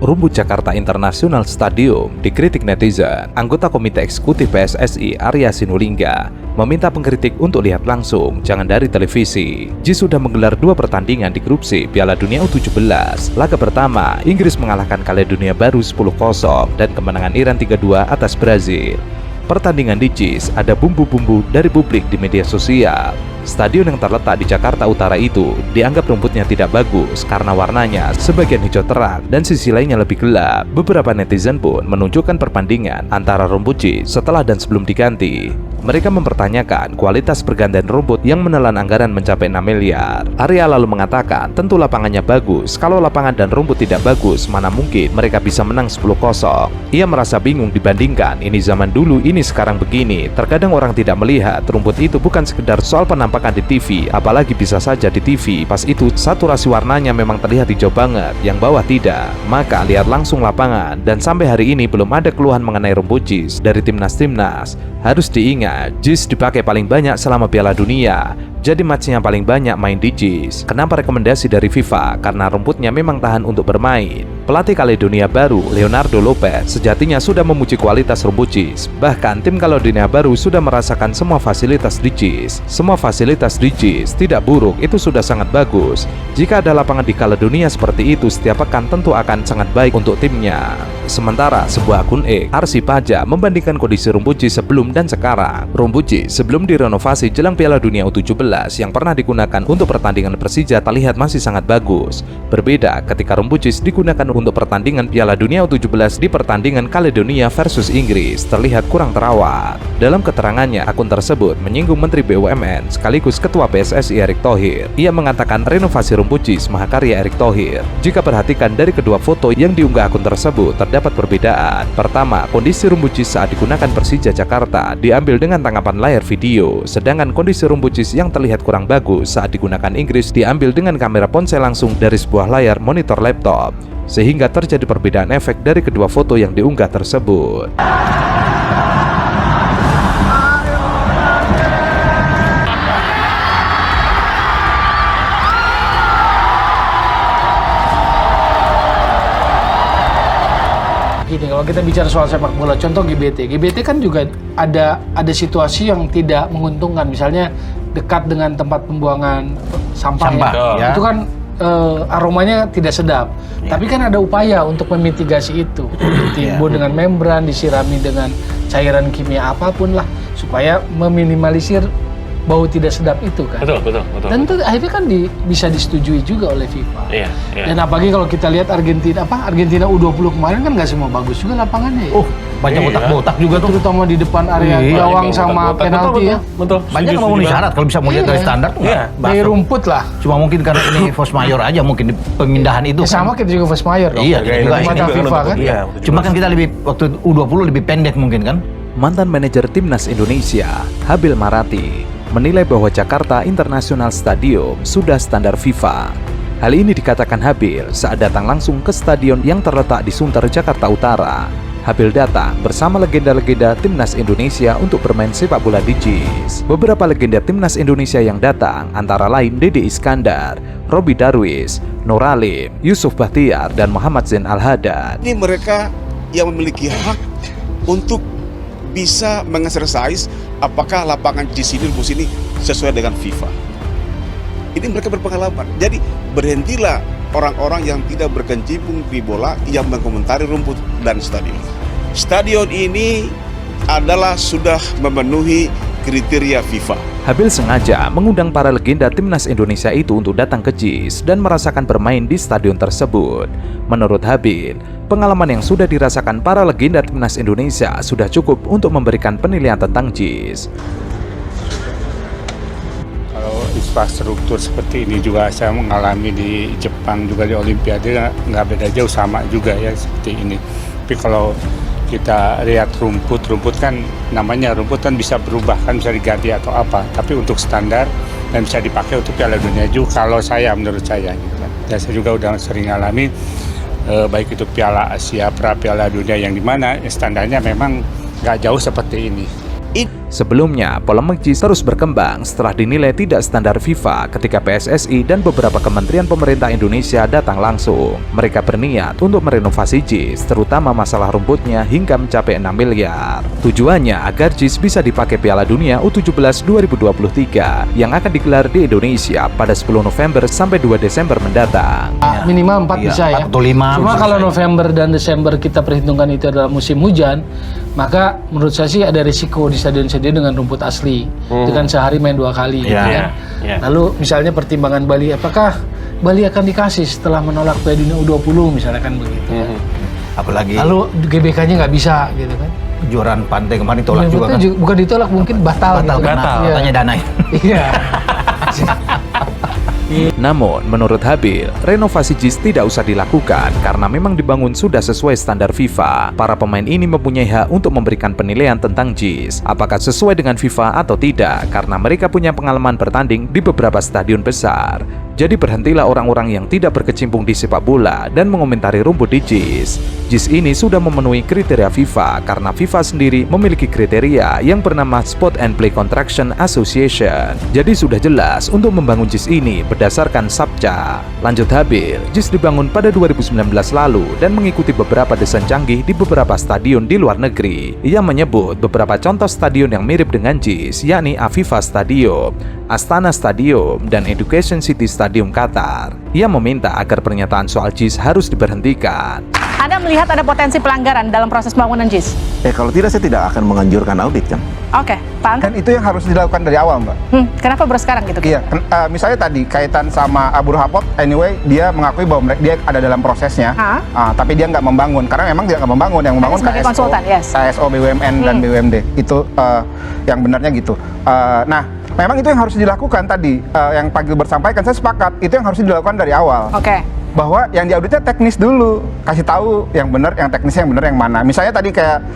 rumput Jakarta International Stadium dikritik netizen. Anggota Komite Eksekutif PSSI Arya Sinulinga meminta pengkritik untuk lihat langsung, jangan dari televisi. JIS sudah menggelar 2 pertandingan di grup C Piala Dunia U17. Laga pertama, Inggris mengalahkan Kaledonia Baru 10-0 dan kemenangan Iran 3-2 atas Brazil. Pertandingan di JIS ada bumbu-bumbu dari publik di media sosial. Stadion yang terletak di Jakarta Utara itu dianggap rumputnya tidak bagus karena warnanya sebagian hijau terang dan sisi lainnya lebih gelap. Beberapa netizen pun menunjukkan perbandingan antara rumput JIS setelah dan sebelum diganti. Mereka mempertanyakan kualitas pergantian rumput yang menelan anggaran mencapai 6 miliar. Arya lalu mengatakan, tentu lapangannya bagus. Kalau lapangan dan rumput tidak bagus, mana mungkin mereka bisa menang 10-0. Ia merasa bingung dibandingkan ini zaman dulu, ini sekarang begini. Terkadang orang tidak melihat rumput itu bukan sekedar soal penampakan di TV, apalagi bisa saja di TV pas itu saturasi warnanya memang terlihat hijau banget, yang bawah tidak. Maka lihat langsung lapangan, dan sampai hari ini belum ada keluhan mengenai rumput JIS dari timnas-timnas. Harus diingat, JIS dipakai paling banyak selama Piala Dunia. Jadi matchnya paling banyak main di JIS. Kenapa rekomendasi dari FIFA? Karena rumputnya memang tahan untuk bermain. Pelatih Kaledonia Baru, Leonardo Lopez, sejatinya sudah memuji kualitas rumput JIS. Bahkan tim Kaledonia Baru sudah merasakan semua fasilitas di JIS. Semua fasilitas di JIS tidak buruk, itu sudah sangat bagus. Jika ada lapangan di Kaledonia seperti itu setiap pekan, tentu akan sangat baik untuk timnya. Sementara sebuah akun X, Arsy Paja, membandingkan kondisi rumput JIS sebelum dan sekarang. Rumput JIS sebelum direnovasi jelang Piala Dunia U17 yang pernah digunakan untuk pertandingan Persija terlihat masih sangat bagus. Berbeda ketika rumput JIS digunakan untuk pertandingan Piala Dunia U17 di pertandingan Kaledonia versus Inggris terlihat kurang terawat. Dalam keterangannya, akun tersebut menyinggung Menteri BUMN sekaligus Ketua PSSI Erick Thohir. Ia mengatakan renovasi rumput JIS mahakarya Erick Thohir. Jika perhatikan dari kedua foto yang diunggah akun tersebut terdapat perbedaan. Pertama, kondisi rumput JIS saat digunakan Persija Jakarta diambil dengan tangkapan layar video, sedangkan kondisi rumput JIS yang terlihat kurang bagus saat digunakan Inggris diambil dengan kamera ponsel langsung dari sebuah layar monitor laptop, sehingga terjadi perbedaan efek dari kedua foto yang diunggah tersebut. Gini, kalau kita bicara soal sepak bola, contoh GBT kan juga ada situasi yang tidak menguntungkan, misalnya dekat dengan tempat pembuangan sampah ya. Itu kan aromanya tidak sedap. Ya. Tapi kan ada upaya untuk memitigasi itu, ditimbun dengan membran, disirami dengan cairan kimia apapun lah, supaya meminimalisir bau tidak sedap itu kan. Betul. Dan itu akhirnya kan bisa disetujui juga oleh FIFA. Iya. Dan apalagi kalau kita lihat Argentina U20 kemarin kan nggak semua bagus juga lapangannya ya. Banyak botak-botak juga tuh. Terutama di depan area gawang sama penalti ya. Betul. Banyak yang memenuhi syarat kalau bisa melihat dari standar tuh. Dari rumput lah. Cuma mungkin karena ini force majeure aja mungkin di pemindahan itu. Sama kita juga force majeure dong. Iya, juga mata FIFA kan. Cuma kan kita lebih waktu U20 lebih pendek mungkin kan. Mantan manajer timnas Indonesia, Habil Marati, menilai bahwa Jakarta International Stadium sudah standar FIFA. Hal ini dikatakan Habil saat datang langsung ke stadion yang terletak di Sunter, Jakarta Utara. Habil datang bersama legenda-legenda timnas Indonesia untuk bermain sepak bola di JIS. Beberapa legenda timnas Indonesia yang datang antara lain Dede Iskandar, Robby Darwish, Nuralim, Yusuf Bahtiar, dan Muhammad Zain Al-Hadad. Ini mereka yang memiliki hak untuk bisa mengeksersis apakah lapangan JIS ini, rumput ini sesuai dengan FIFA. Ini mereka berpengalaman. Jadi berhentilah orang-orang yang tidak berkecimpung di bola yang mengomentari rumput dan stadion. Stadion ini adalah sudah memenuhi kriteria FIFA. Habil sengaja mengundang para legenda timnas Indonesia itu untuk datang ke JIS dan merasakan bermain di stadion tersebut. Menurut Habil, pengalaman yang sudah dirasakan para legenda timnas Indonesia sudah cukup untuk memberikan penilaian tentang JIS. Kalau infrastruktur seperti ini juga saya mengalami di Jepang, juga di Olimpiade, nggak beda jauh, sama juga ya seperti ini. Tapi kalau kita lihat rumput kan namanya rumput kan bisa berubah, kan bisa diganti atau apa. Tapi untuk standar dan bisa dipakai untuk Piala Dunia juga kalau menurut saya gitu kan. Dan saya juga udah sering alami baik itu Piala Asia, Piala Dunia yang dimana standarnya memang nggak jauh seperti ini. Sebelumnya, polemik JIS terus berkembang setelah dinilai tidak standar FIFA ketika PSSI dan beberapa kementerian pemerintah Indonesia datang langsung. Mereka berniat untuk merenovasi JIS, terutama masalah rumputnya hingga mencapai 6 miliar. Tujuannya agar JIS bisa dipakai Piala Dunia U17 2023 yang akan digelar di Indonesia pada 10 November sampai 2 Desember mendatang. Minimal 4 bisa ya. 4 atau 5. Cuma kalau November dan Desember kita perhitungkan itu adalah musim hujan, maka menurut saya sih ada risiko di stadion-stadion dengan rumput asli, dengan sehari main 2 kali. Gitu ya. Lalu misalnya pertimbangan Bali, apakah Bali akan dikasih setelah menolak Piala Dunia U20 misalnya kan begitu. Ya. Apalagi Lalu GBK-nya nggak bisa gitu kan. kejuaraan pantai kemarin tolak juga kan. Bukan ditolak, mungkin batal gitu. Katanya dana. Iya. Namun, menurut Habil, renovasi JIS tidak usah dilakukan karena memang dibangun sudah sesuai standar FIFA. Para pemain ini mempunyai hak untuk memberikan penilaian tentang JIS, apakah sesuai dengan FIFA atau tidak, karena mereka punya pengalaman bertanding di beberapa stadion besar. Jadi berhentilah orang-orang yang tidak berkecimpung di sepak bola dan mengomentari rumput di JIS. JIS ini sudah memenuhi kriteria FIFA karena FIFA sendiri memiliki kriteria yang bernama Sport and Play Contraction Association. Jadi sudah jelas untuk membangun JIS ini berdasarkan SAPCA. Lanjut Habil, JIS dibangun pada 2019 lalu dan mengikuti beberapa desain canggih di beberapa stadion di luar negeri. Ia menyebut beberapa contoh stadion yang mirip dengan JIS, yakni Aviva Stadium, Astana Stadium, dan Education City Stadium Qatar. Ia meminta agar pernyataan soal JIS harus diberhentikan. Anda melihat ada potensi pelanggaran dalam proses pembangunan JIS? Kalau tidak, saya tidak akan menganjurkan audit kan. Oke, Pak Angga? Kan itu yang harus dilakukan dari awal, Mbak. Kenapa baru sekarang gitu? Iya, misalnya tadi kaitan sama Abu Hapot, anyway dia mengakui bahwa dia ada dalam prosesnya, tapi dia nggak membangun karena memang dia nggak membangun, yang membangun sebagai KSO, konsultan, yes. KSO, BUMN dan BUMD itu yang benarnya gitu. Nah, memang itu yang harus dilakukan tadi, yang Pak Gilbert sampaikan, saya sepakat itu yang harus dilakukan dari awal. Oke. Bahwa yang diauditnya teknis dulu, kasih tahu yang benar, yang teknisnya yang benar yang mana. Misalnya tadi kayak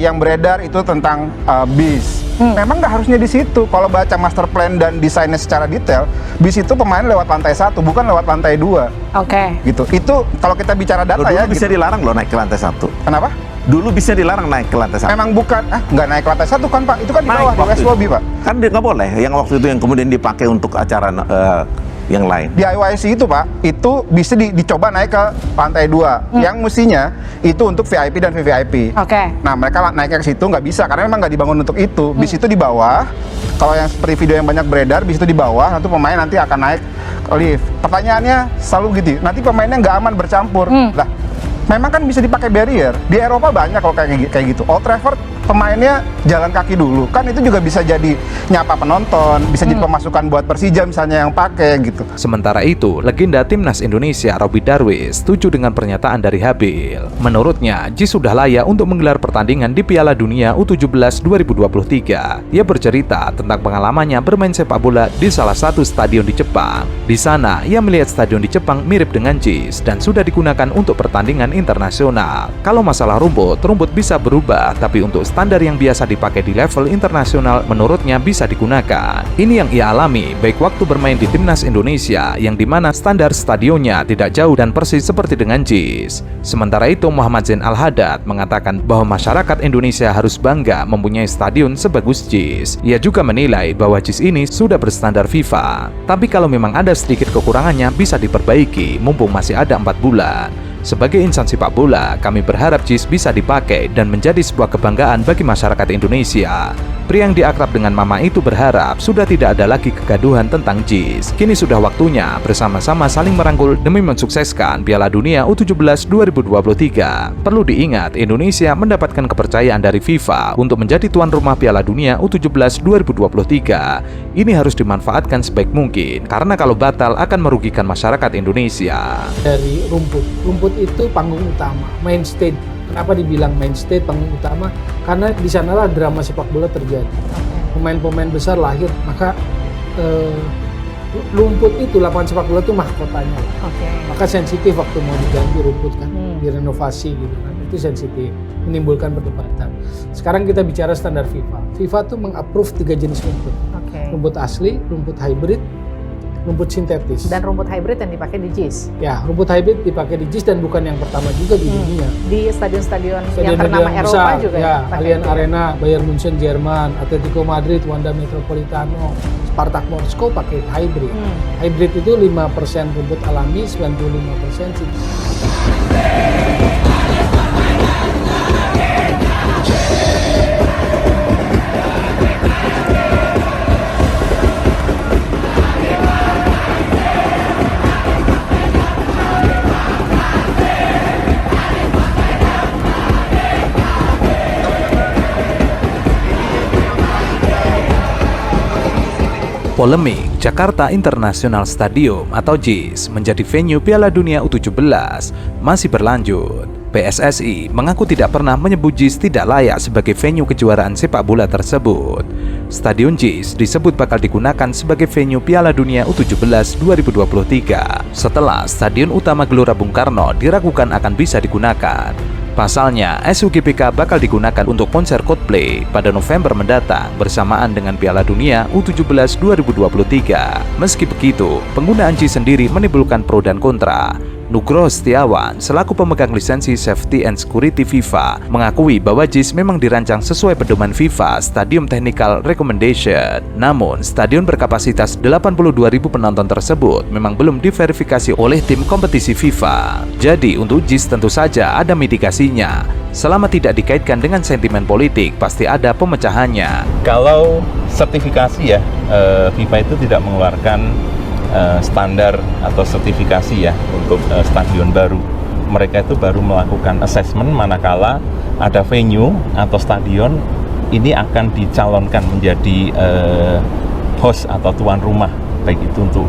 yang beredar itu tentang bis, memang nggak harusnya di situ. Kalau baca master plan dan desainnya secara detail, bis itu pemain lewat lantai 1, bukan lewat lantai 2. Oke. Gitu. Itu kalau kita bicara data Dulu ya. bisa gitu. dilarang loh naik ke lantai 1. Kenapa? Dulu bisa dilarang naik ke lantai 1. Memang bukan, nggak naik ke lantai 1 kan Pak? Itu kan di bawah, di West Lobby Pak. Kan dia nggak boleh. Yang waktu itu yang kemudian dipakai untuk acara yang lain. Di IYC itu Pak, itu bisa dicoba naik ke lantai 2. Yang mestinya itu untuk VIP dan VVIP. Oke. Nah mereka naiknya ke situ nggak bisa karena memang nggak dibangun untuk itu. Bis itu di bawah. Kalau yang seperti video yang banyak beredar, bis itu di bawah. Nanti pemain nanti akan naik lift. Pertanyaannya selalu gitu. Nanti pemainnya nggak aman bercampur. Lah, memang kan bisa dipakai barrier. Di Eropa banyak kalau kayak gitu. Old Trafford pemainnya jalan kaki dulu. Kan itu juga bisa jadi nyapa penonton, bisa jadi pemasukan buat Persija misalnya yang pakai gitu. Sementara itu, legenda Timnas Indonesia Robby Darwish setuju dengan pernyataan dari Habil. Menurutnya, JIS sudah layak untuk menggelar pertandingan di Piala Dunia U17 2023. Ia bercerita tentang pengalamannya bermain sepak bola di salah satu stadion di Jepang. Di sana, ia melihat stadion di Jepang mirip dengan JIS dan sudah digunakan untuk pertandingan internasional. Kalau masalah rumput bisa berubah, tapi untuk standar yang biasa dipakai di level internasional menurutnya bisa digunakan. Ini yang ia alami baik waktu bermain di Timnas Indonesia yang dimana standar stadionnya tidak jauh dan persis seperti dengan JIS. Sementara itu Muhammad Zain Al-Hadad mengatakan bahwa masyarakat Indonesia harus bangga mempunyai stadion sebagus JIS. Ia juga menilai bahwa JIS ini sudah berstandar FIFA. Tapi kalau memang ada sedikit kekurangannya bisa diperbaiki mumpung masih ada 4 bulan. Sebagai insan sepak bola, kami berharap JIS bisa dipakai dan menjadi sebuah kebanggaan bagi masyarakat Indonesia. Pria yang diakrab dengan Mama itu berharap sudah tidak ada lagi kegaduhan tentang JIS. Kini sudah waktunya bersama-sama saling merangkul demi mensukseskan Piala Dunia U17 2023. Perlu diingat, Indonesia mendapatkan kepercayaan dari FIFA untuk menjadi tuan rumah Piala Dunia U17 2023. Ini harus dimanfaatkan sebaik mungkin, karena kalau batal akan merugikan masyarakat Indonesia. Dari rumput itu panggung utama, main stage. Kenapa dibilang main stage, panggung utama? Karena di sanalah drama sepak bola terjadi. Pemain-pemain besar lahir, maka rumput itu, lapangan sepak bola itu mahkotanya. Maka sensitif waktu mau diganti rumput kan, direnovasi gitu kan, itu sensitif, menimbulkan perdebatan. Sekarang kita bicara standar FIFA. FIFA tuh meng-approve 3 jenis rumput. Rumput asli, rumput hybrid, rumput sintetis. Dan rumput hybrid yang dipakai di JIS. Ya, rumput hybrid dipakai di JIS dan bukan yang pertama juga di dunia. Di stadion-stadion yang Stadion ternama yang Eropa besar, juga ya, pakai Allianz itu. Arena, Bayern Munchen Jerman, Atletico Madrid, Wanda Metropolitano, Spartak Moskow pakai hybrid. Hybrid itu 5% rumput alami, 95% sintetis. Polemik Jakarta International Stadium atau JIS menjadi venue Piala Dunia U17 masih berlanjut. PSSI mengaku tidak pernah menyebut JIS tidak layak sebagai venue kejuaraan sepak bola tersebut. Stadion JIS disebut bakal digunakan sebagai venue Piala Dunia U17 2023 setelah Stadion Utama Gelora Bung Karno diragukan akan bisa digunakan. Pasalnya, SUGBK bakal digunakan untuk konser Coldplay pada November mendatang bersamaan dengan Piala Dunia U17 2023. Meski begitu, penggunaan JIS sendiri menimbulkan pro dan kontra. Nugroho Setiawan, selaku pemegang lisensi Safety and Security FIFA, mengakui bahwa JIS memang dirancang sesuai pedoman FIFA Stadium Technical Recommendation. Namun, stadion berkapasitas 82.000 penonton tersebut memang belum diverifikasi oleh tim kompetisi FIFA. Jadi, untuk JIS tentu saja ada mitigasinya. Selama tidak dikaitkan dengan sentimen politik, pasti ada pemecahannya. Kalau sertifikasi ya, FIFA itu tidak mengeluarkan standar atau sertifikasi ya untuk stadion baru. Mereka itu baru melakukan assessment manakala ada venue atau stadion ini akan dicalonkan menjadi host atau tuan rumah, baik itu untuk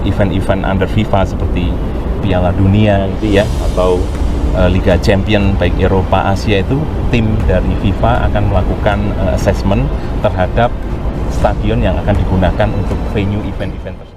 event-event under FIFA seperti Piala Dunia gitu ya, atau Liga Champion baik Eropa, Asia. Itu tim dari FIFA akan melakukan assessment terhadap stadion yang akan digunakan untuk venue event-event tersebut.